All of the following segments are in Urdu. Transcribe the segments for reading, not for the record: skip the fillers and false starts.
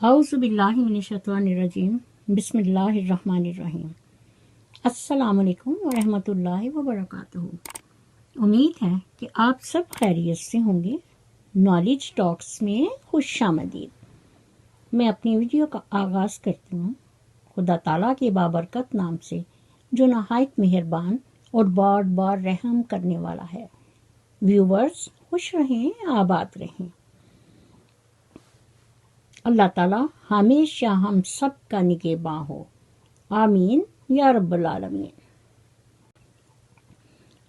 اعوذ باللہ من الشیطان الرجیم بسم اللہ الرحمن الرحیم۔ السلام علیکم ورحمۃ اللہ وبرکاتہ۔ امید ہے کہ آپ سب خیریت سے ہوں گے۔ نالج ٹاکس میں خوش آمدید۔ میں اپنی ویڈیو کا آغاز کرتی ہوں خدا تعالیٰ کے بابرکت نام سے جو نہایت مہربان اور بار بار رحم کرنے والا ہے۔ ویورز خوش رہیں، آباد رہیں۔ اللہ تعالیٰ ہمیشہ ہم سب کا نگہباں ہو، آمین یا رب العالمین۔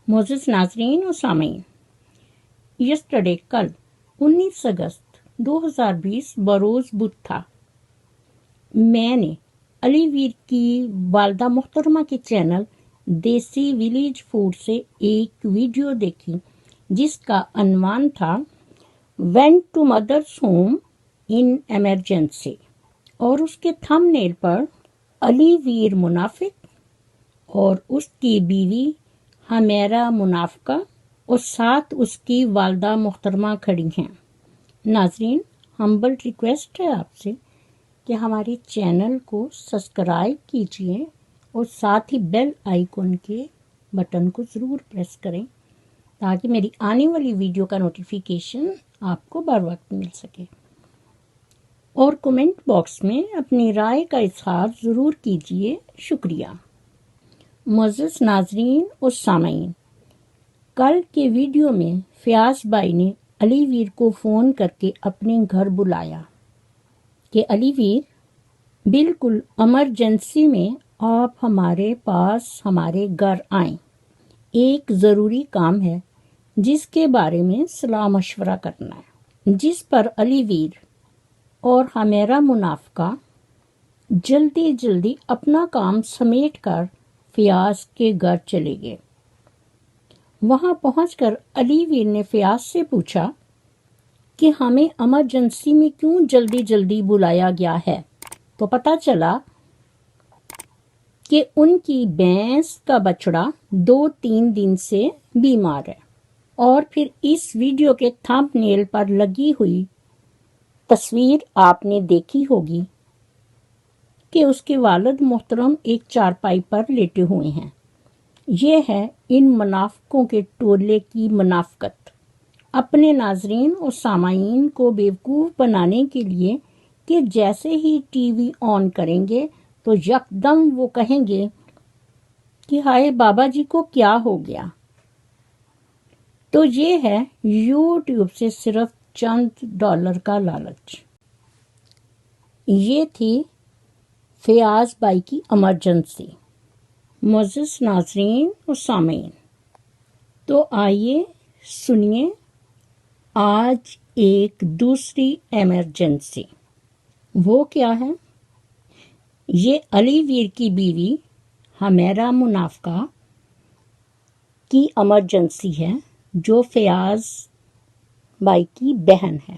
معزز ناظرین و سامعین، یسٹرڈے کل 19 اگست 2020 بروز بدھ تھا۔ میں نے علی ویر کی والدہ محترمہ کے چینل دیسی ولیج فوڈ سے ایک ویڈیو دیکھی جس کا عنوان تھا "وینٹ ٹو مدرس ہوم ان ایمرجنسی" اور اس کے تھم نیل پر علی ویر منافق اور اس کی بیوی حمیرہ منافقہ اور ساتھ اس کی والدہ محترمہ کھڑی ہیں۔ ناظرین، ہمبل ریکویسٹ ہے آپ سے کہ ہمارے چینل کو سبسکرائب کیجئے اور ساتھ ہی بیل آئیکن کے بٹن کو ضرور پریس کریں تاکہ میری آنے والی ویڈیو کا نوٹیفیکیشن آپ کو بر وقت مل سکے۔ اور کومنٹ باکس میں اپنی رائے کا اظہار ضرور کیجیے۔ شکریہ۔ معزز ناظرین اور سامعین، کل کے ویڈیو میں فیاض بھائی نے علی ویر کو فون کر کے اپنے گھر بلایا کہ علی ویر، بالکل ایمرجنسی میں آپ ہمارے پاس ہمارے گھر آئیں، ایک ضروری کام ہے جس کے بارے میں صلاح مشورہ کرنا ہے۔ جس پر علی ویر اور حمیرہ منافقہ جلدی جلدی اپنا کام سمیٹ کر فیاض کے گھر چلے گئے۔ وہاں پہنچ کر علی ویر نے فیاض سے پوچھا کہ ہمیں ایمرجنسی میں کیوں جلدی جلدی بلایا گیا ہے، تو پتہ چلا کہ ان کی بھینس کا بچڑا 2-3 دن سے بیمار ہے۔ اور پھر اس ویڈیو کے تھمب نیل پر لگی ہوئی تصویر آپ نے دیکھی ہوگی کہ اس کے والد محترم ایک چارپائی پر لیٹے ہوئے ہیں۔ یہ ہے ان منافقوں کے ٹولے کی منافقت، اپنے ناظرین اور سامعین کو بیوقوف بنانے کے لیے کہ جیسے ہی ٹی وی آن کریں گے تو یکدم وہ کہیں گے کہ ہائے بابا جی کو کیا ہو گیا۔ تو یہ ہے یوٹیوب سے صرف چند ڈالر کا لالچ۔ یہ تھی فیاض بھائی کی ایمرجنسی۔ معزز ناظرین اور سامعین، تو آئیے سنیے آج ایک دوسری ایمرجنسی۔ وہ کیا ہے؟ یہ علی ویر کی بیوی حمیرہ منافقہ کی ایمرجنسی ہے جو فیاض بھائی کی بہن ہے۔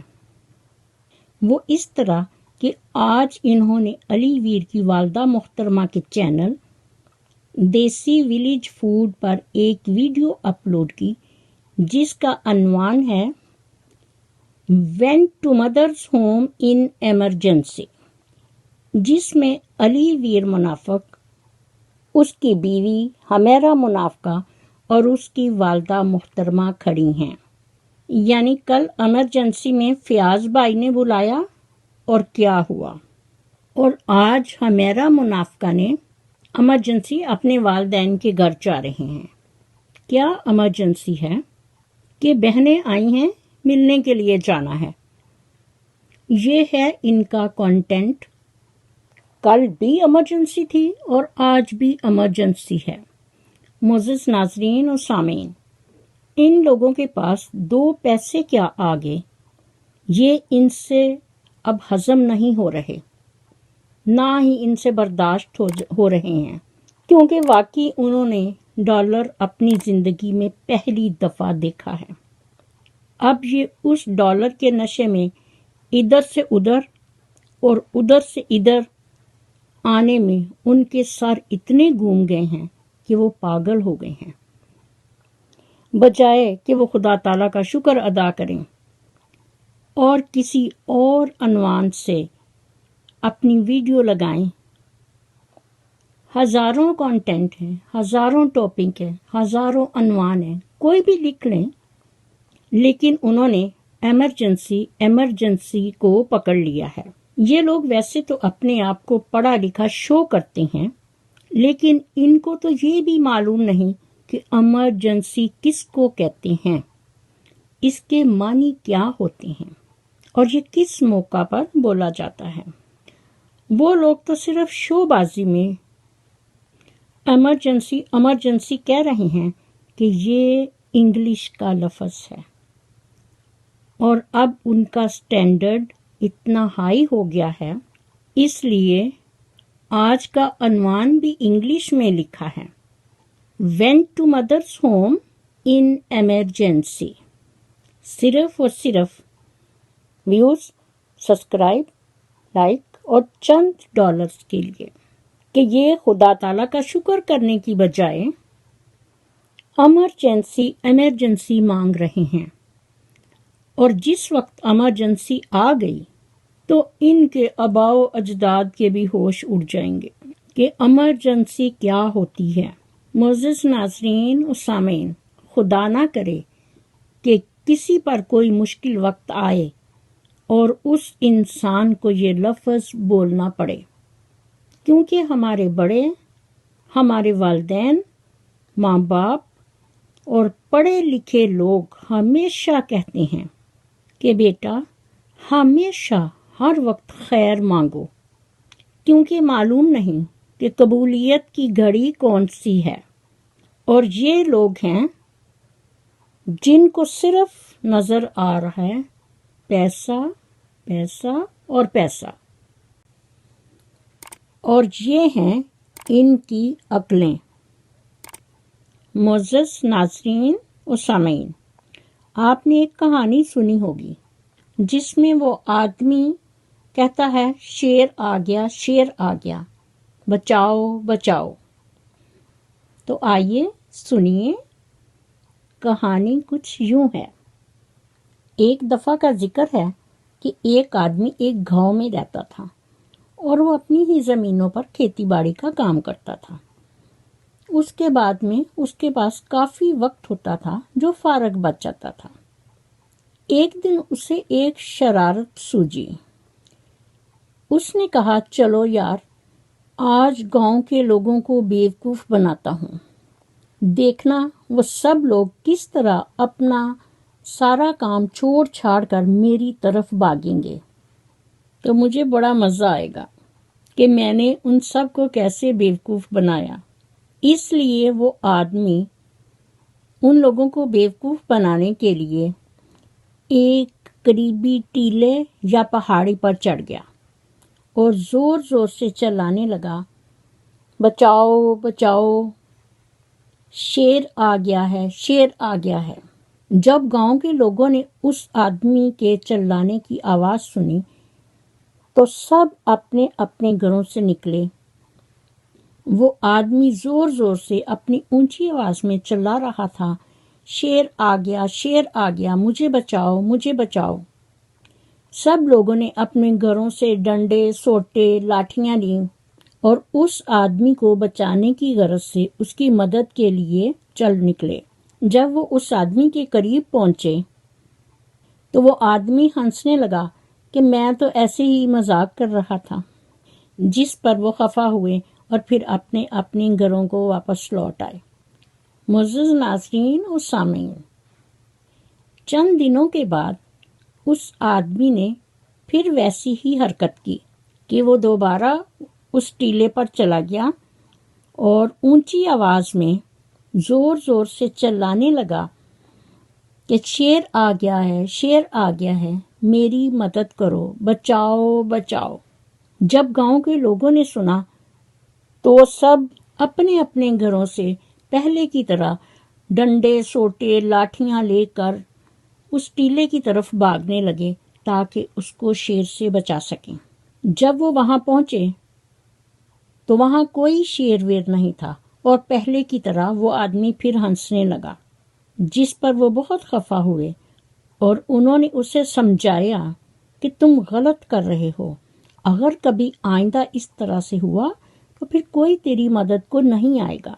وہ اس طرح کہ آج انہوں نے علی ویر کی والدہ محترمہ کے چینل دیسی ولیج فوڈ پر ایک ویڈیو اپلوڈ کی جس کا عنوان ہے "وینٹ ٹو مدرس ہوم ان ایمرجنسی", جس میں علی ویر منافق، اس کی بیوی حمیرہ منافقہ اور اس کی والدہ محترمہ کھڑی ہیں۔ یعنی کل ایمرجنسی میں فیاض بھائی نے بلایا اور کیا ہوا، اور آج حمیرہ منافقہ نے ایمرجنسی اپنے والدین کے گھر جا رہے ہیں۔ کیا ایمرجنسی ہے؟ کہ بہنیں آئی ہیں، ملنے کے لیے جانا ہے۔ یہ ہے ان کا کنٹینٹ۔ کل بھی ایمرجنسی تھی اور آج بھی ایمرجنسی ہے۔ معزز ناظرین اور سامعین، ان لوگوں کے پاس 2 پیسے کیا آگے، یہ ان سے اب ہضم نہیں ہو رہے، نہ ہی ان سے برداشت ہو رہے ہیں، کیونکہ واقعی انہوں نے ڈالر اپنی زندگی میں پہلی دفعہ دیکھا ہے۔ اب یہ اس ڈالر کے نشے میں ادھر سے ادھر اور ادھر سے ادھر آنے میں ان کے سر اتنے گھوم گئے ہیں کہ وہ پاگل ہو گئے ہیں۔ بجائے کہ وہ خدا تعالیٰ کا شکر ادا کریں اور کسی اور عنوان سے اپنی ویڈیو لگائیں، ہزاروں کانٹینٹ ہیں، ہزاروں ٹاپک ہیں، ہزاروں عنوان ہیں، کوئی بھی لکھ لیں، لیکن انہوں نے ایمرجنسی کو پکڑ لیا ہے۔ یہ لوگ ویسے تو اپنے آپ کو پڑھا لکھا شو کرتے ہیں، لیکن ان کو تو یہ بھی معلوم نہیں کہ ایمرجنسی کس کو کہتے ہیں، اس کے معنی کیا ہوتے ہیں، اور یہ کس موقع پر بولا جاتا ہے۔ وہ لوگ تو صرف شو بازی میں ایمرجنسی کہہ رہے ہیں کہ یہ انگلش کا لفظ ہے، اور اب ان کا سٹینڈرڈ اتنا ہائی ہو گیا ہے، اس لیے آج کا عنوان بھی انگلش میں لکھا ہے، went to mother's home in emergency۔ صرف اور صرف ویوز، سبسکرائب، لائک اور چند ڈالرز کے لیے، کہ یہ خدا تعالیٰ کا شکر کرنے کی بجائے ایمرجنسی مانگ رہے ہیں۔ اور جس وقت ایمرجنسی آ گئی تو ان کے آباء و اجداد کے بھی ہوش اڑ جائیں گے کہ ایمرجنسی کیا ہوتی ہے۔ معزز ناظرین و سامعین، خدا نہ کرے کہ کسی پر کوئی مشکل وقت آئے اور اس انسان کو یہ لفظ بولنا پڑے، کیونکہ ہمارے بڑے، ہمارے والدین، ماں باپ اور پڑھے لکھے لوگ ہمیشہ کہتے ہیں کہ بیٹا ہمیشہ ہر وقت خیر مانگو، کیونکہ معلوم نہیں کہ قبولیت کی گھڑی کون سی ہے۔ اور یہ لوگ ہیں جن کو صرف نظر آ رہا ہے پیسہ، پیسہ اور پیسہ، اور یہ ہیں ان کی عقلیں۔ معزز ناظرین و سامعین، آپ نے ایک کہانی سنی ہوگی جس میں وہ آدمی کہتا ہے شیر آ گیا، شیر آ گیا، بچاؤ بچاؤ۔ تو آئیے سنیے، کہانی کچھ یوں ہے۔ ایک دفعہ کا ذکر ہے کہ ایک آدمی ایک گاؤں میں رہتا تھا اور وہ اپنی ہی زمینوں پر کھیتی باڑی کا کام کرتا تھا۔ اس کے بعد میں اس کے پاس کافی وقت ہوتا تھا جو فارغ بچ جاتا تھا۔ ایک دن اسے ایک شرارت سوجی۔ اس نے کہا چلو یار، آج گاؤں کے لوگوں کو بیوقوف بناتا ہوں، دیکھنا وہ سب لوگ کس طرح اپنا سارا کام چھوڑ چھاڑ کر میری طرف بھاگیں گے، تو مجھے بڑا مزہ آئے گا کہ میں نے ان سب کو کیسے بیوقوف بنایا۔ اس لیے وہ آدمی ان لوگوں کو بیوقوف بنانے کے لیے ایک قریبی ٹیلے یا پہاڑی پر چڑھ گیا اور زور زور سے چلانے لگا، بچاؤ بچاؤ، شیر آ گیا ہے، شیر آ گیا ہے۔ جب گاؤں کے لوگوں نے اس آدمی کے چلانے کی آواز سنی تو سب اپنے اپنے گھروں سے نکلے۔ وہ آدمی زور زور سے اپنی اونچی آواز میں چلا رہا تھا، شیر آ گیا، شیر آ گیا، مجھے بچاؤ، مجھے بچاؤ۔ سب لوگوں نے اپنے گھروں سے ڈنڈے، سوٹے، لاٹھیاں لیں اور اس آدمی کو بچانے کی غرض سے اس کی مدد کے لیے چل نکلے۔ جب وہ اس آدمی کے قریب پہنچے تو وہ آدمی ہنسنے لگا کہ میں تو ایسے ہی مذاق کر رہا تھا، جس پر وہ خفا ہوئے اور پھر اپنے اپنے گھروں کو واپس لوٹ آئے۔ معزز ناظرین و سامعین، چند دنوں کے بعد اس آدمی نے پھر ویسی ہی حرکت کی کہ وہ دوبارہ اس ٹیلے پر چلا گیا اور اونچی آواز میں زور زور سے چلانے لگا کہ شیر آ گیا ہے، شیر آ گیا ہے، میری مدد کرو، بچاؤ بچاؤ۔ جب گاؤں کے لوگوں نے سنا تو سب اپنے اپنے گھروں سے پہلے کی طرح ڈنڈے، سوٹے، لاٹھیاں لے کر اس ٹیلے کی طرف بھاگنے لگے تاکہ اس کو شیر سے بچا سکیں۔ جب وہ وہاں پہنچے تو وہاں کوئی شیر ویر نہیں تھا اور پہلے کی طرح وہ آدمی پھر ہنسنے لگا، جس پر وہ بہت خفا ہوئے اور انہوں نے اسے سمجھایا کہ تم غلط کر رہے ہو، اگر کبھی آئندہ اس طرح سے ہوا تو پھر کوئی تیری مدد کو نہیں آئے گا۔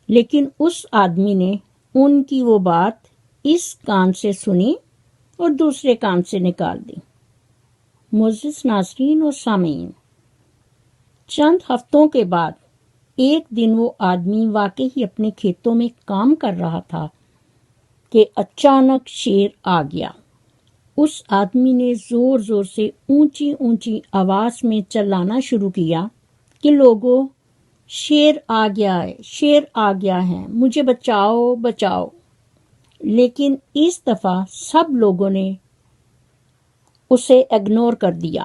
لیکن اس آدمی نے ان کی وہ بات اس کان سے سنی اور دوسرے کان سے نکال دی۔ معزز ناظرین اور سامعین، چند ہفتوں کے بعد ایک دن وہ آدمی واقعی ہی اپنے کھیتوں میں کام کر رہا تھا کہ اچانک شیر آ گیا۔ اس آدمی نے زور زور سے اونچی اونچی آواز میں چلانا شروع کیا کہ لوگوں، شیر آ گیا ہے، شیر آ گیا ہے، مجھے بچاؤ بچاؤ۔ لیکن اس دفعہ سب لوگوں نے اسے اگنور کر دیا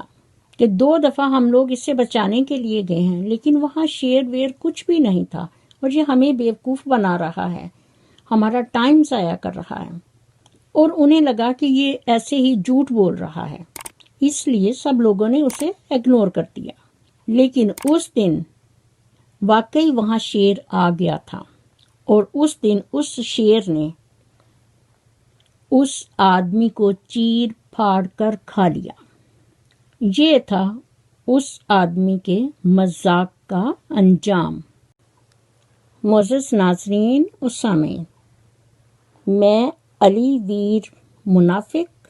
کہ 2 دفعہ ہم لوگ اسے بچانے کے لیے گئے ہیں، لیکن وہاں شیر ویر کچھ بھی نہیں تھا اور یہ ہمیں بیوقوف بنا رہا ہے، ہمارا ٹائم ضائع کر رہا ہے۔ اور انہیں لگا کہ یہ ایسے ہی جھوٹ بول رہا ہے، اس لیے سب لوگوں نے اسے اگنور کر دیا۔ لیکن اس دن واقعی وہاں شیر آ گیا تھا، اور اس دن اس شیر نے اس آدمی کو چیر پھاڑ کر کھا لیا۔ یہ تھا اس آدمی کے مذاق کا انجام۔ معزز ناظرین و سامعین، میں علی ویر منافق،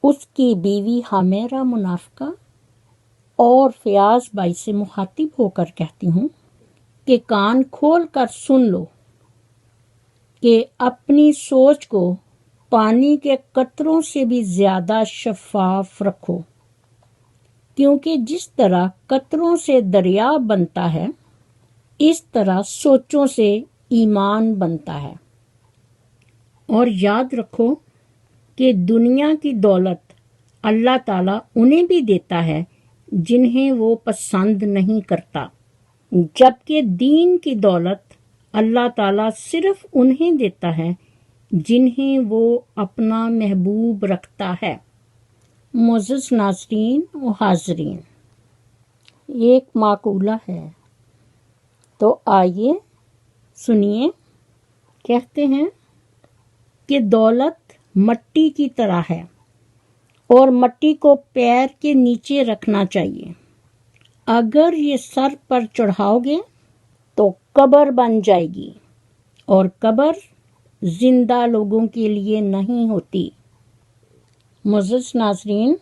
اس کی بیوی حمیرہ منافقہ اور فیاض بھائی سے مخاطب ہو کر کہتی ہوں کہ کان کھول کر سن لو کہ اپنی سوچ کو پانی کے قطروں سے بھی زیادہ شفاف رکھو، کیونکہ جس طرح قطروں سے دریا بنتا ہے اس طرح سوچوں سے ایمان بنتا ہے۔ اور یاد رکھو کہ دنیا کی دولت اللہ تعالیٰ انہیں بھی دیتا ہے جنہیں وہ پسند نہیں کرتا، جبکہ دین کی دولت اللہ تعالیٰ صرف انہیں دیتا ہے جنہیں وہ اپنا محبوب رکھتا ہے۔ معزز ناظرین و حاضرین، ایک مقولہ ہے، تو آئیے سنیے۔ کہتے ہیں کہ دولت مٹی کی طرح ہے اور مٹی کو پیر کے نیچے رکھنا چاہیے۔ اگر یہ سر پر چڑھاؤ گے تو قبر بن جائے گی، اور قبر زندہ لوگوں کے لیے نہیں ہوتی۔ معزز ناظرین،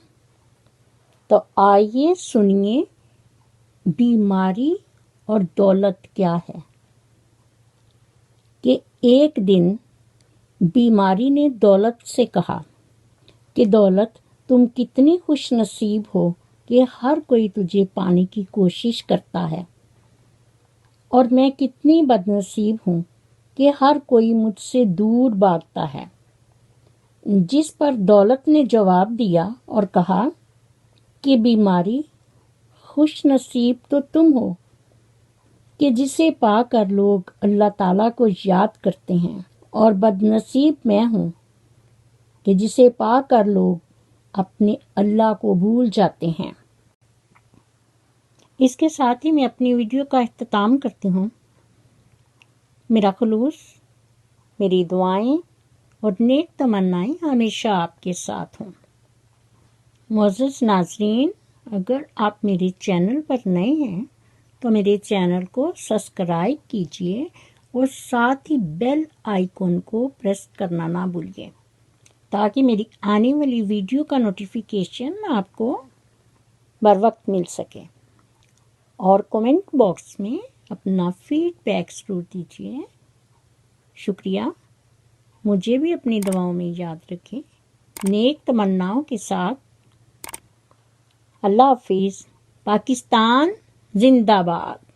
تو آئیے سنیے بیماری اور دولت کیا ہے۔ کہ ایک دن بیماری نے دولت سے کہا کہ دولت، تم کتنی خوش نصیب ہو کہ ہر کوئی تجھے پانے کی کوشش کرتا ہے، اور میں کتنی بد نصیب ہوں کہ ہر کوئی مجھ سے دور بھاگتا ہے۔ جس پر دولت نے جواب دیا اور کہا کہ بیماری، خوش نصیب تو تم ہو کہ جسے پا کر لوگ اللہ تعالیٰ کو یاد کرتے ہیں، اور بد نصیب میں ہوں کہ جسے پا کر لوگ اپنے اللہ کو بھول جاتے ہیں۔ اس کے ساتھ ہی میں اپنی ویڈیو کا اختتام کرتی ہوں۔ میرا خلوص، میری دعائیں اور نیک تمنائیں ہمیشہ آپ کے ساتھ ہوں۔ معزز ناظرین، اگر آپ میرے چینل پر نئے ہیں تو میرے چینل کو سبسکرائب کیجیے اور ساتھ ہی بیل آئیکن کو پریس کرنا نہ بھولیے، تاکہ میری آنے والی ویڈیو کا نوٹیفیکیشن آپ کو بر وقت مل سکے۔ اور کومنٹ باکس میں اپنا فیڈ بیک ضرور دیجیے۔ شکریہ۔ مجھے بھی اپنی دعاؤں میں یاد رکھیں۔ نیک تمناؤں کے ساتھ اللہ حافظ۔ پاکستان زندہ باد۔